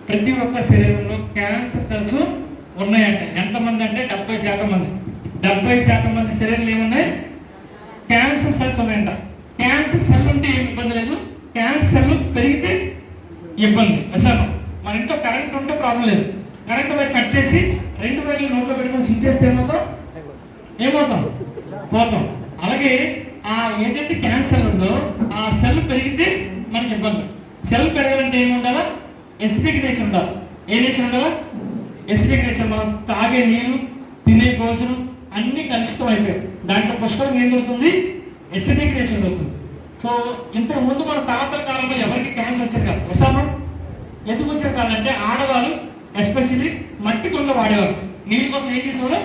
ప్రతి ఒక్క శరీరంలో క్యాన్సర్ సెల్స్ ఉన్నాయంట. ఎంతమంది అంటే 70% మంది. 70% మంది శరీరంలో ఏమున్నాయి? క్యాన్సర్ సెల్స్ ఉన్నాయంట. క్యాన్సర్ సెల్ ఉంటే ఏమి ఇబ్బంది లేదు, క్యాన్సర్ సెల్ పెరిగితే ఇబ్బంది. అసలు మన ఇంట్లో కరెంట్ ఉంటే ప్రాబ్లం లేదు. కరెంట్ వైర్ కట్ చేసి 2 వైర్లు నోట్లో పెట్టుకుని స్విచ్ చేస్తే ఏమవుతాం పోతాం. అలాగే ఆ ఏదైతే క్యాన్సర్ ఉందో ఆ సెల్ పెరిగితే మనకి ఇబ్బంది. సెల్ పెరగాలంటే ఏమి ఉండాలా? ఎసిడిక్ నేచర్ ఉండాలి. ఏ నేచర్ ఉండాలా? Acidic nature. మనం తాగే నీరు, తినే భోజనం అన్ని కలుషితం అయిపోయాయి. దాంట్లో పుష్కలంగా ఏం దొరుకుతుంది? ఎసిడిక్ నేచర్ దొరుకుతుంది. సో ఇంతకు ముందు మన తాతల కాలంలో ఎవరికి క్యాన్సర్ వచ్చారు కాదు. విషామం ఎందుకు వచ్చారు కాదంటే ఆడవాళ్ళు ఎస్పెషల్లీ మట్టి కుండ వాడేవారు. నీళ్ళ కోసం ఏం చేసేవారు?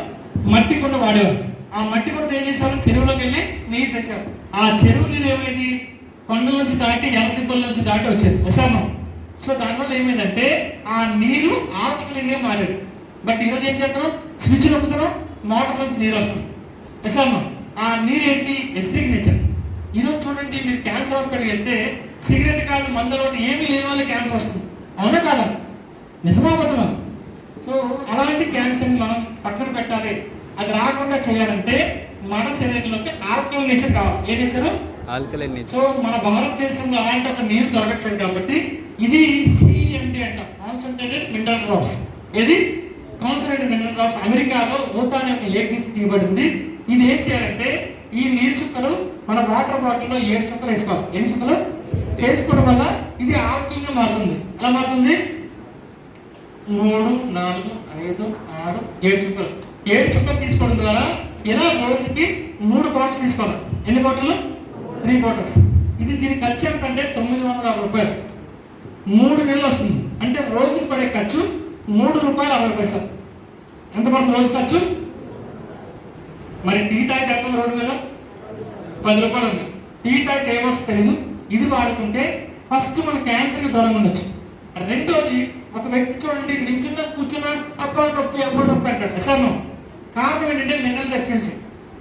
మట్టి కుండ వాడేవారు. ఆ మట్టి కుండ ఏం చేసేవారు? చెరువులోకి వెళ్ళి నీరు తెచ్చారు. ఆ చెరువు నీరు ఏమైంది? కొండల నుంచి దాటి ఎర్రదిబ్బల నుంచి దాటి వచ్చేది విషామం. సో దానివల్ల ఏమైందంటే ఆ నీరు ఆల్కలీన్గా మారేది. బట్ ఈరోజు ఏం చేస్తున్నాం? స్విచ్ నొక్కుతున్నాం, మోటార్ నుంచి నీరు వస్తుంది. విషామం. ఆ నీరు ఏంటి? Acidic nature. ఈరోజు చూడండి, మీరు క్యాన్సర్ హాస్పిటల్కి వెళ్తే సిగరెట్ కాదు, మందులో ఏమీ లేని వాళ్ళకి క్యాన్సర్ వస్తుంది. అవునా కాదా? నిజమాబద్ధమా? సో అలాంటి క్యాన్సర్ని మనం పక్కన పెట్టాలి. అది రాకుండా చేయాలంటే మన శరీరంలోకి ఆల్కలైన్ నేచర్ కావాలి. ఏ నేచరు? Alkaline nature. సో మన భారతదేశంలో అలాంటి ఒక నీరు దొరకట్లేదు కాబట్టి ఇది CMD అంటాం, కాన్సన్ట్రేటెడ్ మినరల్ డ్రాప్స్. ఏది? Concentrated mineral drops. అమెరికాలో ఊతాన్ యొక్క లేక్ నుంచి తీయబడింది. ఇది ఏం చేయాలంటే ఈ నీరు చుక్కలు మన వాటర్ బాటిల్లో 7 చుక్కలు వేసుకోవాలి. ఎన్ని చుక్కలు వేసుకోవడం వల్ల ఇది ఆల్కలీన్ గా మారుతుంది. ఎలా మారుతుంది? 3, 4, 5, 6, 7 చుక్కలు. 7 చుక్కలు తీసుకోవడం ద్వారా ఇలా రోజుకి 3 బాటిల్ తీసుకోవాలి. ఎన్ని బాటిల్? 3 బాటిల్స్. ఇది దీని ఖర్చు ఏంటంటే 960 రూపాయలు. 3 నెలలు వస్తుంది. అంటే రోజుకి పడే ఖర్చు 3 రూపాయలు 60 పైసలు. ఎంత పడుతుంది రోజు ఖర్చు? మరి టీ తాగితే ఎంత? రోడ్డు మీద 10 రూపాయలు ఉంది. టీ తాగితే ఏమొస్తుంది తెలియదు. ఇది వాడుకుంటే ఫస్ట్ మన క్యాన్సర్కి దూరంగా ఉండొచ్చు. రెండోది, ఒక వ్యక్తి చూడండి నించున్న కూర్చున్న అబ్బా నొప్పి అంటాడు. అసలు కారణం ఏంటంటే మినరల్ డెఫిషియన్సీ.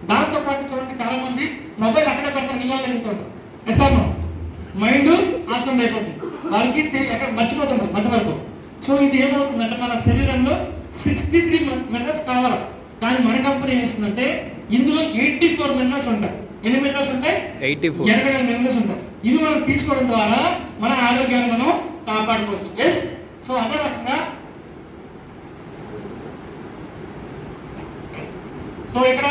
దాంతో పాటు చూడండి చాలా మంది మొబైల్ అక్కడ పెడతారు, నిజాలు ఎదుగుతుంటారు. అసలు మైండ్ ఆబ్సెంట్ అయిపోతుంది, వాళ్ళకి ఎక్కడ మర్చిపోతుంటారు మధ్య వరకు. సో ఇది ఏమవుతుందంటే మన శరీరంలో 63 మినరల్స్ కావాలి. కానీ మన కంపెనీ ఏం చేస్తుందంటే ఇందులో 84 మినరల్స్ ఉంటాయి. ఎన్ని మినరల్స్ ఉంటాయి? 84 మినరల్స్ ఉంటాయి. ఇవి మనం తీసుకోవడం ద్వారా మన ఆరోగ్యాన్ని మనం కాపాడుకోవచ్చు. ఎస్. సో అదే రకంగా సో ఇక్కడ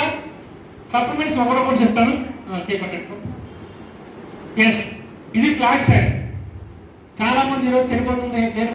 సప్లిమెంట్స్ ఒకటి చెప్తాను. ఎస్, ఇది ఫ్లాగ్ సైడ్. చాలా మంది ఈరోజు చనిపోతుంది.